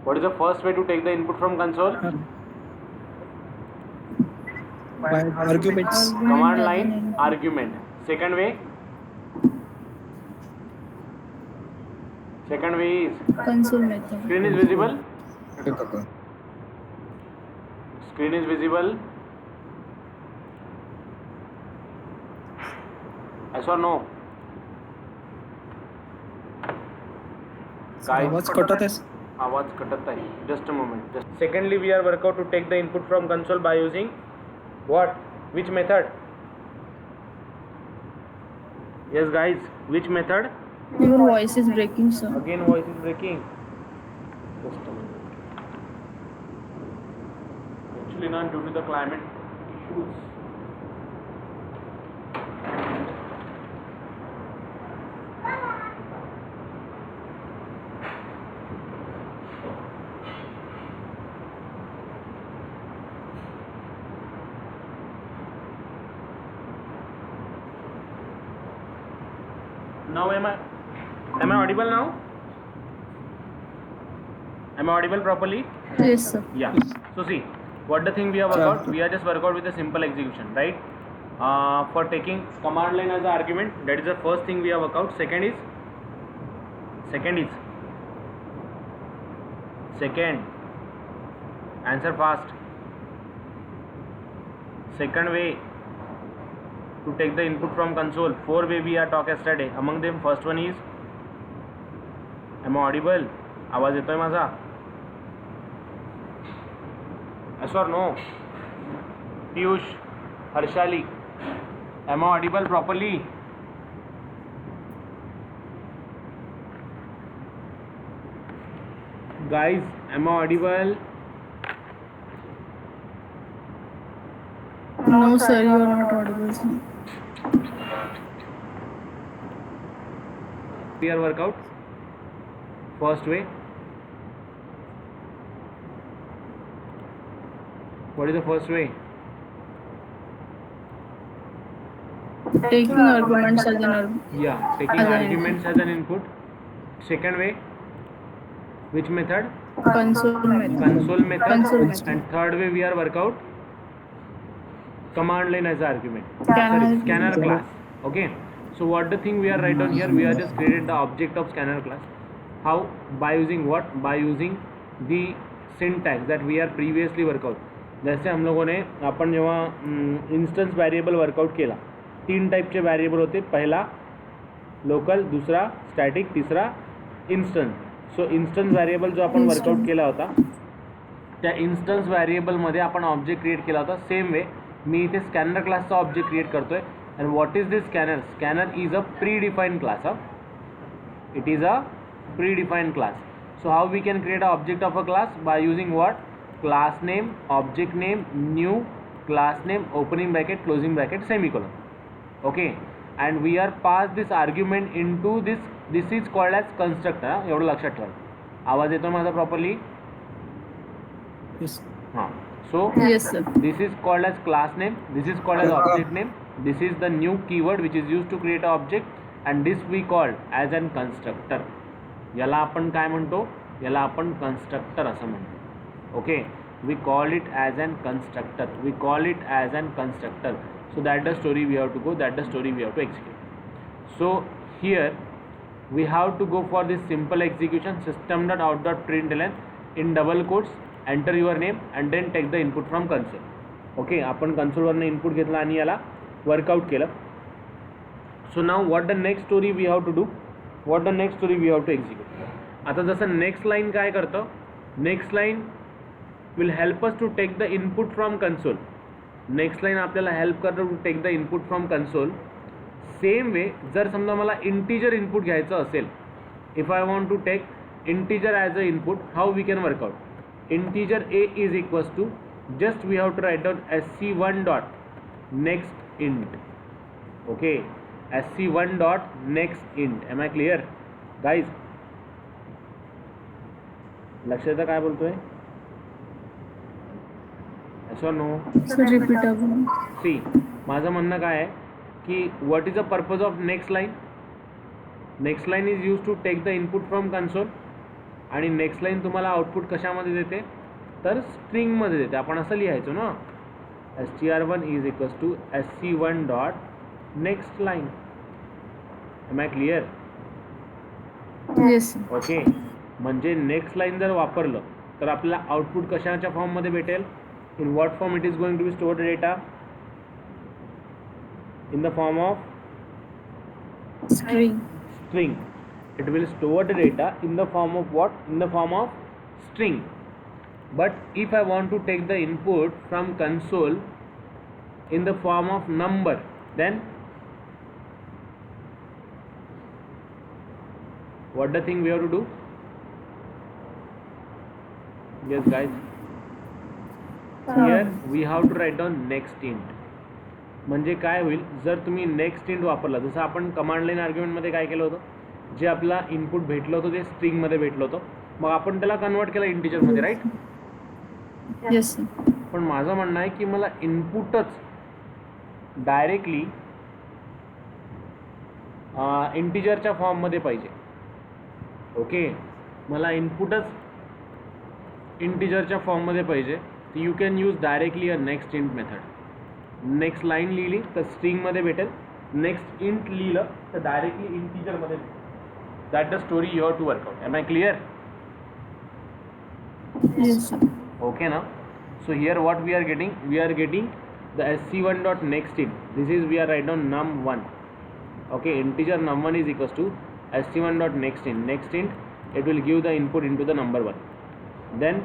What is the first way to take the input from console? By arguments. Command line argument. Second way? Second way is console method. screen is visible. Okay. Screen is visible. Yes or no? आवाज कटत आहे. आवाज कटत आहे. Just a moment. Secondly, we are work out to take the input from console by using what? Which method? Yes, guys. Which method? Your voice is breaking, sir. Again, voice is breaking. Just a moment. Actually, not due to the climate issues. Now am I audible now? Am I audible properly? Yes, sir. Yeah. So see, what the thing we have worked out? We are just work out with a simple execution, right? For taking command line as an argument, that is the first thing we have worked out. Second answer fast. Second way to take the input from console. 4 way we are talk yesterday. Among them, first one is, am I audible? आवाज येतोय माझा? Yes or no? Piyush, Harshali, am I audible properly? Guys, am I audible? No, sir, you are not audible, sir. Clear workout. First way. What is the first way? Taking arguments as an argument. Yeah, taking As an arguments as an input. Second way, which method? Console method. Console method. Console method. And third way we are work out command line as argument. Scanner. Scanner class. Okay. So what the thing we are write down here? We are just created the object of scanner class. How? By using what? By using the syntax that we are previously work out. जैसे हम लोगों ने अपन जेव्हा instance variable workout केला, 3 टाईपचे variable होते. पहिला local, दूसरा स्टॅटिक, तिसरा इन्स्टन्स. सो इन्स्टन्स व्हेरिएबल जो आपण वर्कआउट केला होता त्या इन्स्टन्स व्हेरिएबलमध्ये आपण ऑब्जेक्ट क्रिएट केला होता. सेम वे मी इथे स्कॅनर क्लासचा ऑब्जेक्ट क्रिएट करतोय. And what is this scanner? Scanner is a predefined class. It is a predefined class. So how we can create a object of a class? By using what? Class name, object name, new, class name, opening bracket, closing bracket, semicolon. Okay, and we are pass this argument into this. This is called as constructor. एवढं लक्षात ठेवा. आवाज येतो माझा properly? Yes. हां. So Yes, sir. this is called as class name. This is called as object name. This is the new keyword which is used to create an object, and this we call as an constructor. याला आपण काय म्हणतो? याला आपण constructor असं म्हणतो. Okay, we call it as an constructor. We call it as an constructor. So that the story we have to go, that the story we have to execute. So here we have to go for this simple execution. System.out.println in double quotes, enter your name and then take the input from console. Okay, आपण console वरनं input घेतला आणि याला workout केलं. So now what the next story we have to do? What the next story we have to execute? आता जसं next line काय करतं? Next line will help us to take the input from console. Next line आपल्याला help करतं to take the input from console. Same way, जर समजा मला integer input घ्यायचं असेल, if I want to take integer as a input, how we can work out? Integer a is equals to, just we have to write down sc1 dot next int. Okay, sc1 dot next int. Am I clear, guys? लक्ष देता काय बोलतोय? Yes or no? Sir, repeat again. See, माझं म्हणणं काय आहे की what is the purpose of next line? Next line is used to take the input from console. आणि नेक्स्ट लाईन तुम्हाला आउटपुट कशामध्ये देते, तर स्ट्रिंगमध्ये देते. आपण असं लिहायचो ना, str1 is equals to sc1 dot next line. Am I clear? Yes, sir. Okay. म्हणजे नेक्स्ट लाईन जर वापरलं तर आपल्याला आउटपुट कशाच्या फॉर्ममध्ये भेटेल, in what form it is going to be stored data, in the form of String. string. It will store the data in the form of what? In the form of string. But if I want to take the input from console in the form of number, then what the thing we have to do? Yes guys, here we have to write down next int. म्हणजे काय होईल, जर तुम्ही next int वापरला, जसं आपण command line आर्ग्युमेंटमध्ये काय केलं होतं, जे आपला इनपुट भेटलं होतं ते स्ट्रिंगमध्ये भेटलं होतं, मग आपण त्याला कन्वर्ट केलं इंटिजरमध्ये, राईट? Yes, sir. पण माझं म्हणणं आहे की मला इनपुटच डायरेक्टली इंटिजरच्या फॉर्ममध्ये पाहिजे. ओके, मला इनपुटच इंटिजरच्या फॉर्ममध्ये पाहिजे. तर you can use directly a next int method. Next line लिहिली तर स्ट्रिंगमध्ये भेटेल, नेक्स्ट इंट लिहिलं तर डायरेक्टली इंटिजरमध्ये भेटेल. That the story you have to work out. Am I clear? Yes, sir. Okay now, so here what we are getting the sc1 dot next int. This is we are write down num1. Okay, integer num1 is equals to sc1 dot next int. Next int it will give the input into the number 1. Then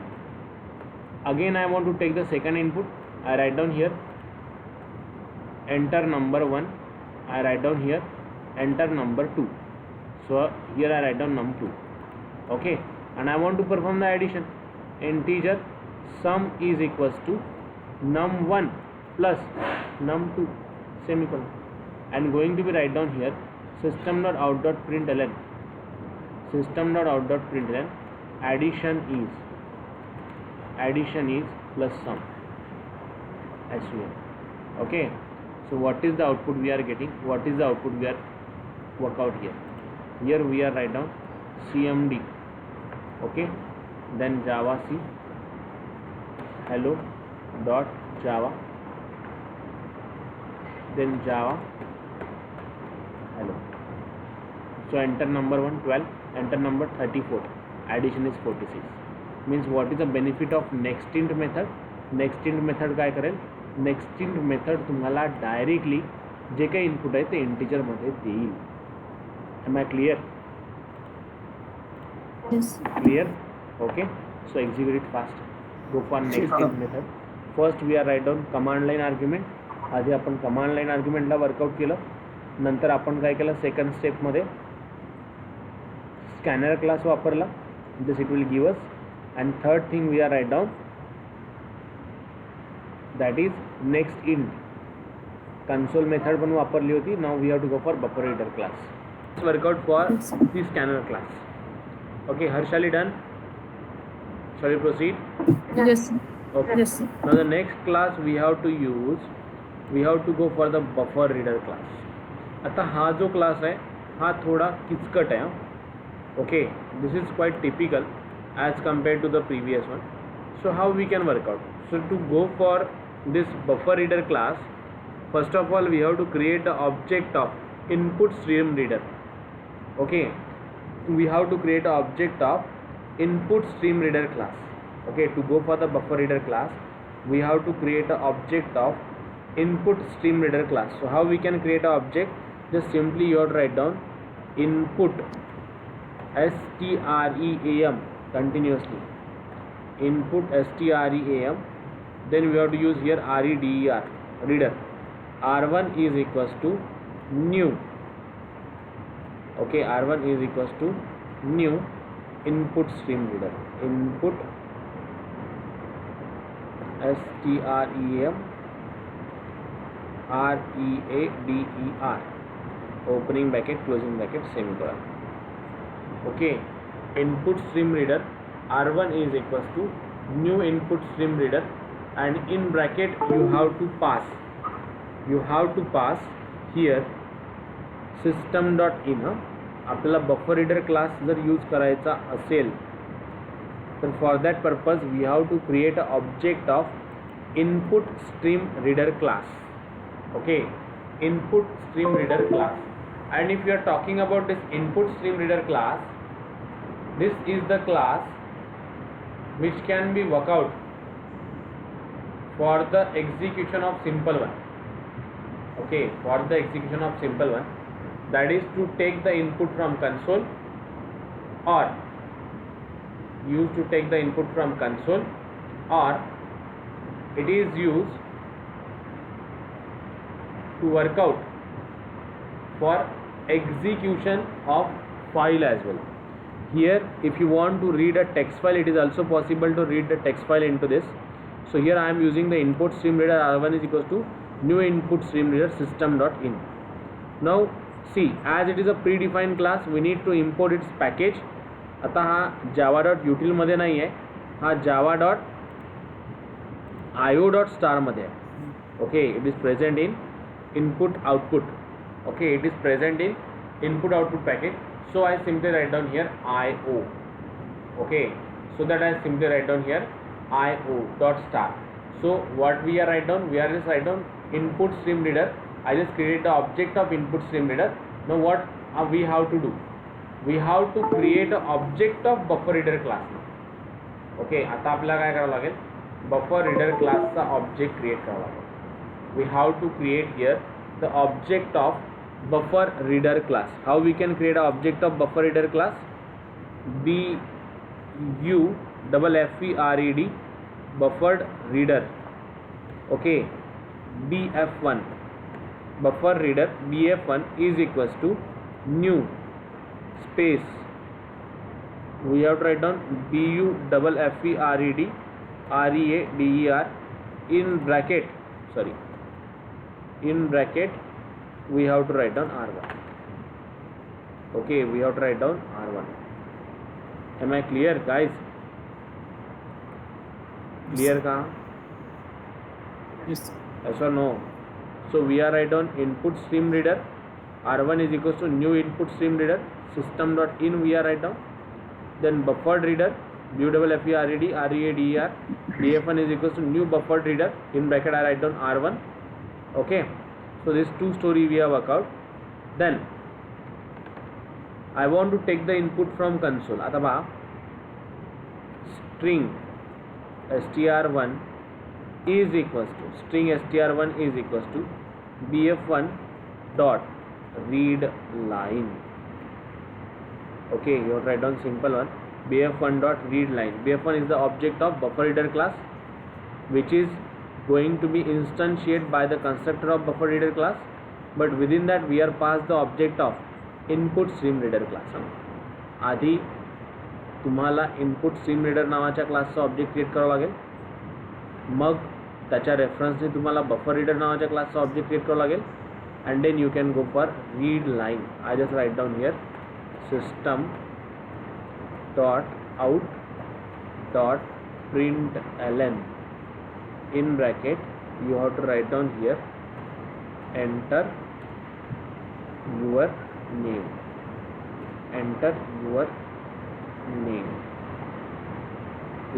again I want to take the second input. I write down here enter number 1. I write down here enter number 2. So here I write down num2. Okay, and I want to perform the addition. Integer sum is equals to num1 plus num2 semicolon, and going to be write down here system.out.println. System.out.println addition is plus sum as well. Okay, so what is the output we are getting? What is the output we are work out here? Here we are write down cmd. Okay, then java c hello dot java, then java hello. So enter number 1 12, enter number 34, addition is 46. Means what is the benefit of next int method? Next int method काय करेल, next int method तुम्हाला directly जे काही input आहे ते integer मध्ये देईल. Am I clear? Yes. Clear? Okay, so execute it fast. Go for next int method. First we are write down command line argument. आधी आपण command line argument ला वर्कआउट केलं. नंतर आपण काय केलं, सेकंड स्टेप मध्ये स्कॅनर क्लास वापरला. This it will give us. And third thing we are write down, that is next int. Console method पण वापरली होती. Now we have to go for buffer reader class. Work out for the scanner class. Okay, Harshali done? Shall we proceed? Yes, sir. Okay. Yes, sir. Now the next class we have to use, we have to go for the buffer reader class. आता हा जो class आहे हा थोडा किचकट आहे. Okay, this is quite typical as compared to the previous one. So how we can work out? So to go for this buffer reader class, first of all we have to create the object of input stream reader. Okay, we have to create an object of input stream reader class. Okay, to go for the buffer reader class we have to create an object of input stream reader class. So how we can create an object? Just simply you have to write down input stream continuously, input stream, then we have to use here reader. Reader r1 is equals to new. Okay, r1 is equals to new input stream reader. Input stream reader, opening bracket closing bracket semicolon. Okay, input stream reader r1 is equals to new input stream reader, and in bracket you have to pass here system.in. आपल्याला buffer reader class जर use करायचा असेल तर for that purpose we have to create a object of input stream reader class. Okay, input stream reader class. And if you are talking about this input stream reader class, this is the class which can be work out for the execution of simple one. Okay, for the execution of simple one, that is to take the input from console, or used to take the input from console, or it is used to work out for execution of file as well. Here if you want to read a text file, it is also possible to read the text file into this. So here I am using the input stream reader r1 is equals to new input stream reader system.in. Now see, as it is a predefined class, we need to import its package. आता हा java.util मध्ये नाही आहे, हा java.io.star मध्ये आहे. Okay, it is present in input output. Okay, it is present in input output package. So I simply write down here io. Okay, so that I simply write down here io.star. So what we are write down, we are just write down input stream reader. I just create the object of input stream reader. Now what we have to do, we have to create an object of buffer reader class. Okay, आता आपल्याला काय करावं लागेल, buffer reader class चा object create करावा लागेल. We have to create here the object of buffer reader class. How we can create an object of buffer reader class? buffered buffered reader. Okay, bf1 buffer reader bf1 is equals to new space, we have to write down buffered reader in bracket, sorry, in bracket we have to write down r1. Okay, we have to write down r1. Am I clear guys? Clear kahan? Yes. Yes or no? So we are write down input stream reader r1 is equals to new input stream reader system.in, we are write down, then buffered reader buffered reader bf1 is equals to new buffered reader in bracket I write down r1. Okay, so this two story we have worked out. Then I want to take the input from console. आता पहा, string str1 is equals to bf1 dot read line. Okay, you have to write down simple one, bf1 dot read line. bf1 is the object of buffer reader class which is going to be instantiated by the constructor of buffer reader class, but within that we are passed the object of input stream reader class. आधी तुम्हाला input stream reader नावाच्या क्लासचा object create करावा लागेल, मग त्याच्या रेफरन्सने तुम्हाला buffer reader नावाच्या क्लासचा ऑब्जेक्ट क्रिएट करावा लागेल, and then you can go for read line. I just write down here system dot out dot println in bracket, you have to write down here enter your name, enter your name.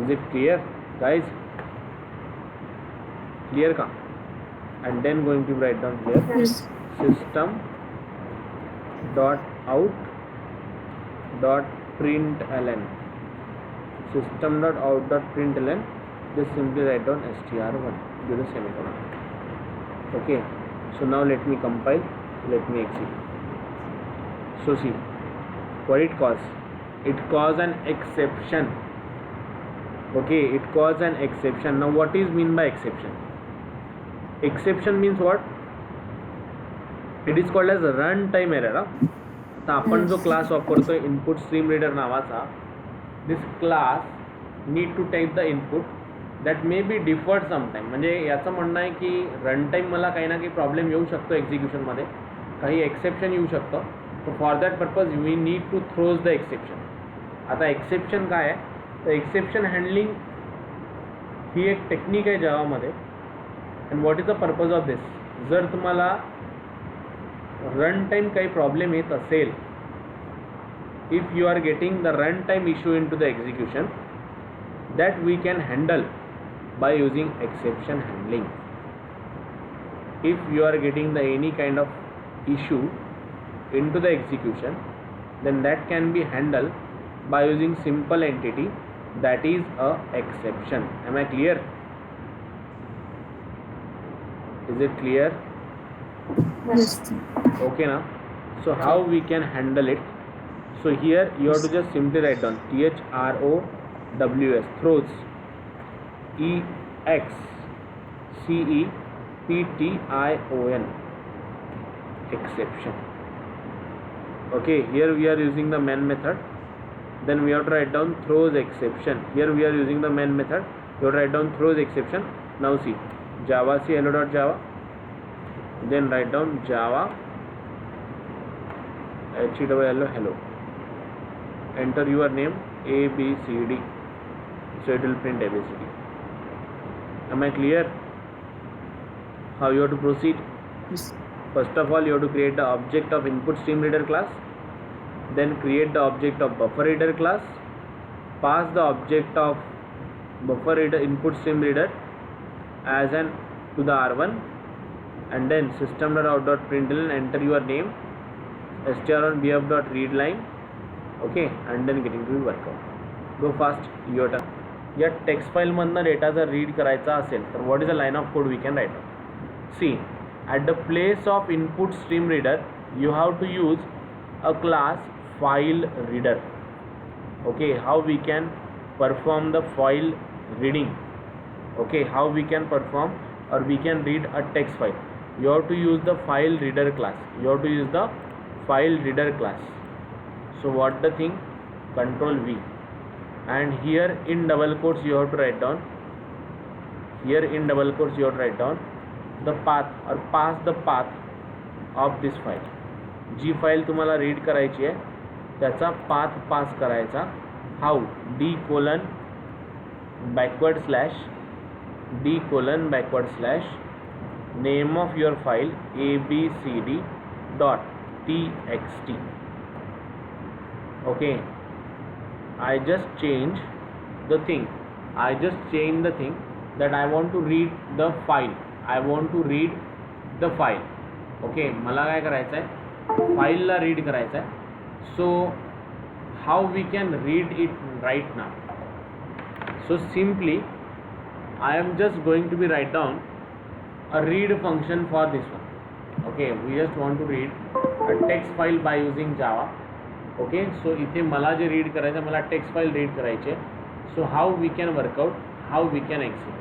Is it clear guys? Clear ka? And then going to write down here Yes. system dot out dot println, system dot out dot println, just simply write down str1, do the semicolon. Okay, so now let me compile, let me execute. So see what it caused, it caused an exception. Okay, it caused an exception. Now what is mean by exception? Exception means what? It is called as run time error. आता आपण जो class वापरतोय input stream reader नावाचा, this class need to take the input that may be deferred sometime. म्हणजे याचं म्हणणं आहे की रन टाईम मला काही ना काही प्रॉब्लेम येऊ शकतो एक्झिक्युशनमध्ये, काही एक्सेप्शन येऊ शकतं. तर for that purpose we need to throws the exception. आता एक्सेप्शन काय आहे, तर एक्सेप्शन हँडलिंग ही एक टेक्निक आहे जावामध्ये. And what is the purpose of this, जर तुम्हाला रन टाईम काही प्रॉब्लेम येत असेल, if you are getting the run time issue into the execution, that we can handle by using exception handling. If you are getting the any kind of issue into the execution, then that can be handled by using simple entity, that is a exception. Am I clear? Is it clear? Yes, sir. Okay now. So how we can handle it? So here you have to just simply write down THROWS, throws, EXCEPTION, exception. Okay, here we are using the main method. Then we have to write down throws exception. Here we are using the main method. You have to write down throws exception. Now see, Java C hello.java. Then write down Java hello. Enter your name ABCD. So it will print ABCD. Am I clear? How you have to proceed? Yes. First of all, you have to create the object of input stream reader class. Then create the object of buffer reader class. Pass the object of buffer reader input stream reader as an to the R1, and then system.out.println, enter your name, str1bf.readline. Okay, and then getting to workout. Go fast, your turn. या text फाईलमधनं data जर read करायचा असेल तर what is a line of code we can write. See, at the place of input stream reader you have to use a class file reader. Okay, how we can perform the file reading? Okay, how we can perform or we can read a text file? You have to use the file reader class. You have to use the file reader class. So what the thing? Control V, and here in double quotes you have to write down, here in double quotes you have to write down the path or pass the path of this file. जी file तुम्हाला read करायची आहे त्याचा path pass करायचा. How? d:/d:/, name of your file abcd.txt. okay, I just change the thing that I want to read the file. Okay, मला काय करायचं आहे, फाईलला रीड करायचं आहे. So how we can read it right now? So simply I am just going to be write down a read function for this one. Okay, we just want to read a text file by using Java. Okay, so इथे मला जे read करायचं आहे, मला text file read करायची आहे. So how we can work out, how we can execute.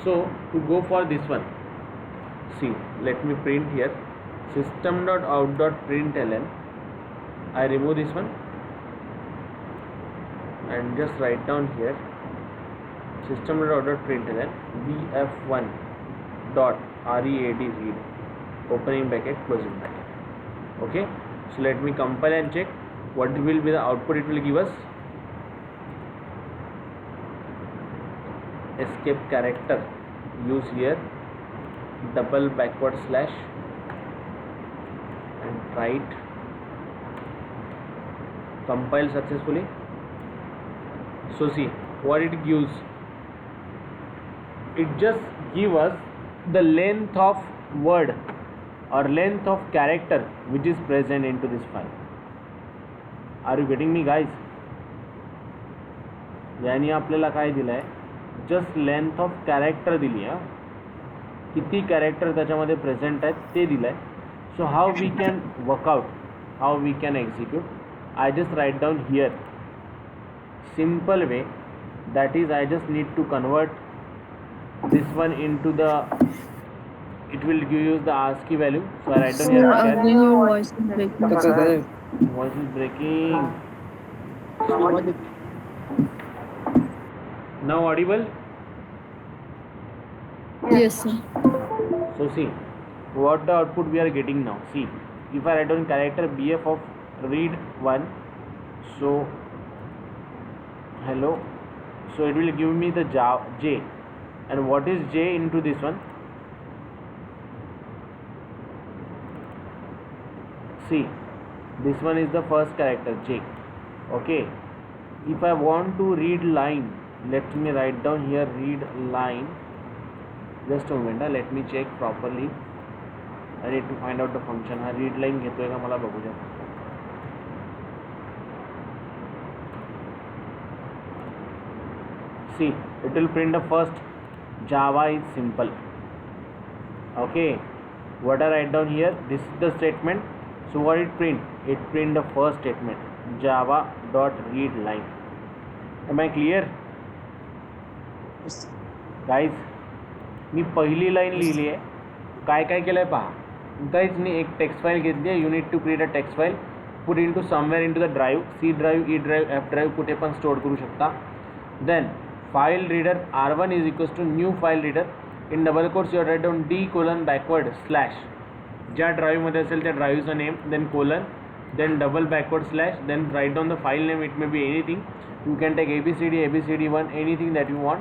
So to go for this one, see, let me print here system.out.println. I remove this one and just write down here system.out.println bf1 dot read, opening bracket, closing bracket. Okay, so let me compile and check what will be the output it will give us. Escape character, use here double backward slash and write. Compile successfully. So see what it gives. It just give us the length of word or length of character which is present into this file. Are you getting me, guys? यानी आपल्याला काय दिलंय, just length of character दिली आहे, किती character त्याच्यामध्ये present आहेत ते दिलं आहे. So how we can work out, how we can execute. I just write down here simple way, that is I just need to convert this one into the, it will give you the ASCII value. So I write down Sir, here again your voice is breaking. voice is breaking. Now audible? Yes, sir. So see what the output we are getting now. See, if I write down character bf of read 1, so hello, so it will give me the j, and what is j into this one? See, this one is the first character j. Okay, if I want to read line, let me write down here read line. Just a moment, let me check properly. I need to find out the function. हा read line घेतोय का मला बघू द्या. See, it will print the first Java is simple. Okay, what I write down here, this is the statement. So what it print? It print the first statement, Java dot read line. Am I clear? Yes. Guys, मी पहिली line लिहिली आहे. काय काय केलं आहे पहा. काहीच नाही, एक टेक्स्ट फाईल घेतली आहे. You need to create a text file, put into somewhere into the drive, C drive, E drive, F drive, कुठे पण स्टोअर करू शकता. Then file reader R1 is equals to new file reader. In double quotes you write down D:// ज्या ड्राईव्हमध्ये असेल त्या ड्राईव्हचं name, then colon, then double backward slash, then write down the file name. It may be anything. You can take ABCD1, anything that you want,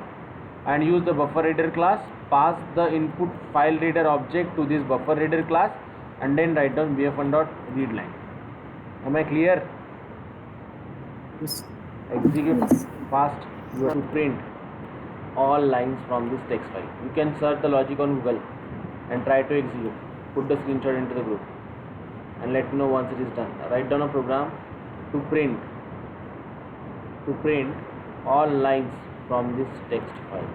and use the buffer reader class. Pass the input file reader object to this buffer reader class, and then write down bf1.readline. Am I clear? Yes. Execute Yes. fast. You have to print all lines from this text file. You can search the logic on Google and try to execute. Put the screenshot into the group and let me know once it is done. Write down a program to print all lines from this text file.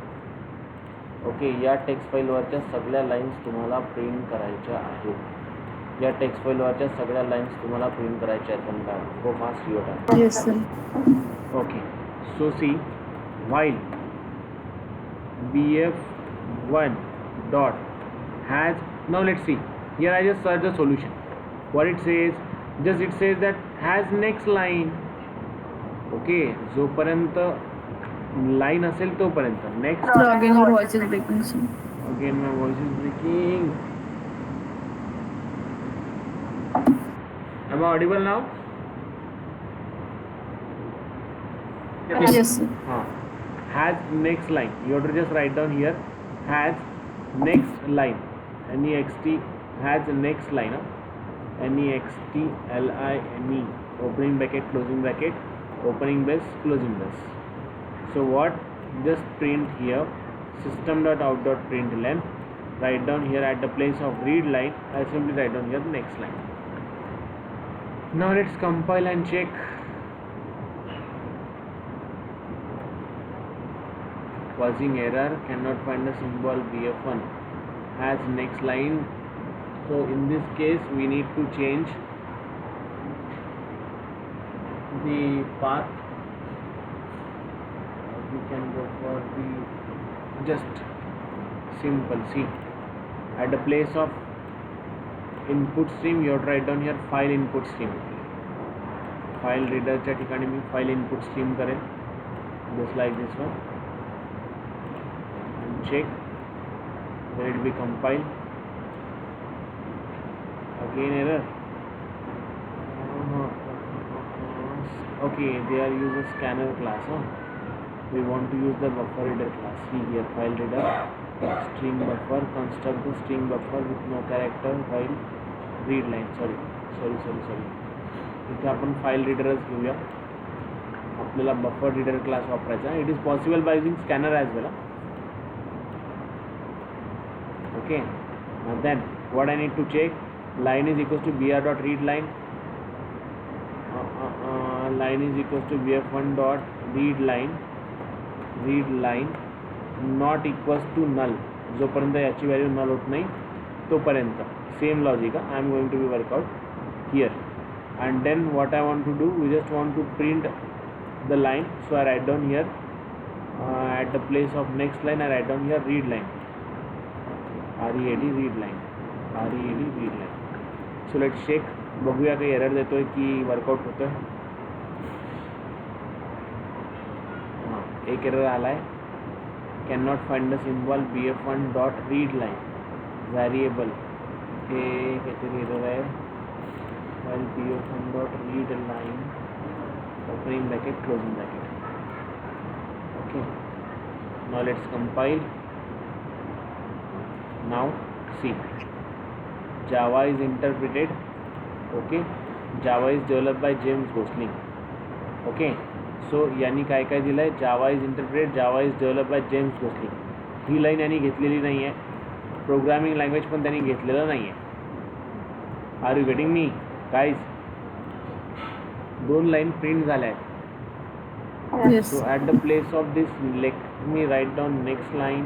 Okay, या text फाईलवरच्या सगळ्या lines तुम्हाला print करायच्या आहेत. या text फाईलवरच्या सगळ्या lines तुम्हाला print करायच्या आहेत. पण काय गो fast your time. Yes, sir. Okay, so see, while bf1 dot has, now let's see, here I just search the solution. What it says, just it says that has next line. Okay, जोपर्यंत line असेल तोपर्यंत next. So again, your voice is breaking, sir. Again my voice is breaking. Am I audible now? Yes, sir. Has next line. You have to just write down here has next line. NEXT has next line. NEXTLINE. Opening bracket, closing bracket, opening brace, closing brace. So what? Just print here system.out.println. Write down here at the place of read line, I simply write down here the next line. Now let's compile and check. Causing error, cannot find the symbol bf1 has next line. So in this case we need to change the path. We can go for the just simple. See, at the place of input stream you have to write down here file input stream. File reader च्या ठिकाणी मी file input stream करेन, just like this one, and check will it be compiled. Again error. Okay, they are use a scanner class. We want to use the buffer reader class. See here, file reader, string buffer, construct the string buffer with no character while read line. Sorry. इथे आपण file रिडरच घेऊया. आपल्याला buffer reader class वापरायचा. It is possible by using scanner as well. Okay, then what I need to check, line is equals to br.readline. Line is equals to bf1 dot readline. Not equals to null. जोपर्यंत याची value नल होत नाही तोपर्यंत same logic I am going to be work out here. And then what I want to do, we just want to print the line. So I write down here at the place of next line I write down here read line. READ read line. So let's check, बघूया काही error देतोय की workout होतोय. हां, एक error आला आहे. Can not find the symbol bf1 dot read line variable. हे काहीतरी एरर आहे. while bf1 dot read line, opening bracket, closing bracket. Okay, now let's compile. Now see, Java is interpreted. Okay, Java is developed by James Gosling. Okay, सो यांनी काय काय दिलं आहे, Java is interpret, Java is develop by James Gosling. ही line यांनी घेतलेली नाही आहे. प्रोग्रामिंग लँग्वेज पण त्यांनी घेतलेलं नाही आहे. Are you getting me guys? 2 line print झाल्या आहेत. Yes. So at the place of this, let me write down next line.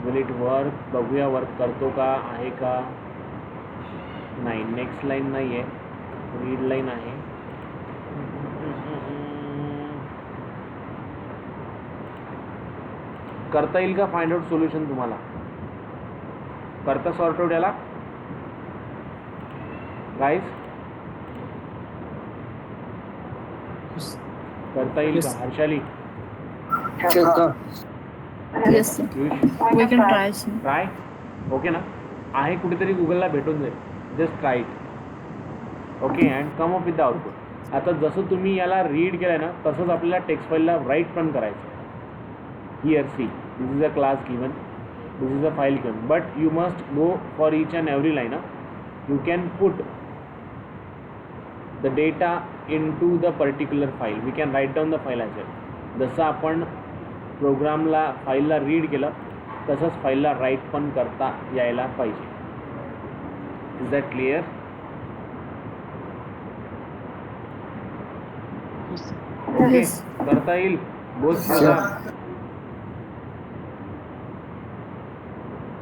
Will it work? बघूया वर्क करतो का, आहे का नाही. नेक्स्ट लाईन नाही आहे, रीड लाईन आहे. करता येईल का फाइंड आउट सोल्युशन तुम्हाला? करता सॉर्ट आउट याला गाईज? करता येईल का? Yes. Harshali, Yes, sir. We can try, sir. Try. Okay ना? आहे कुठेतरी गुगलला भेटून जाईल. Just try it. Okay, and come up with the output. आता जसं तुम्ही याला रीड केलं ना, तसंच आपल्याला टेक्स्ट फाईलला राईट पण करायचं. Here see, this is a class given, this is a file given, but you must go for each and every line. You can put the data into the particular file. We can write down the file as well. जसं आपण प्रोग्रामला फाईलला read केलं तसंच फाईलला write पण करता यायला पाहिजे. Is that clear? Okay, Yes. करता येईल both program.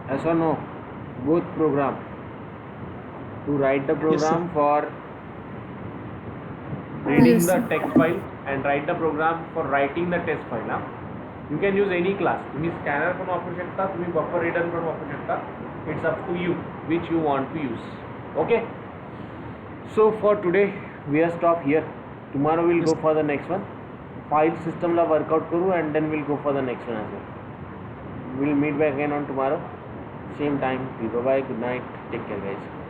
Yes or no? Both program. To write the program for reading Yes, the sir. text file and write the program for writing the test file. You can use any class. तुम्ही scanner पण वापरू शकता, तुम्ही buffer reader पण वापरू शकता. It's up to you which you want to use. Okay. So for today we are stop here. Tomorrow we'll go for the next one. File system La workout करू and then we'll go for the next one as well. We'll meet back again on tomorrow. Same time. Bye bye. Good night. Take care, guys.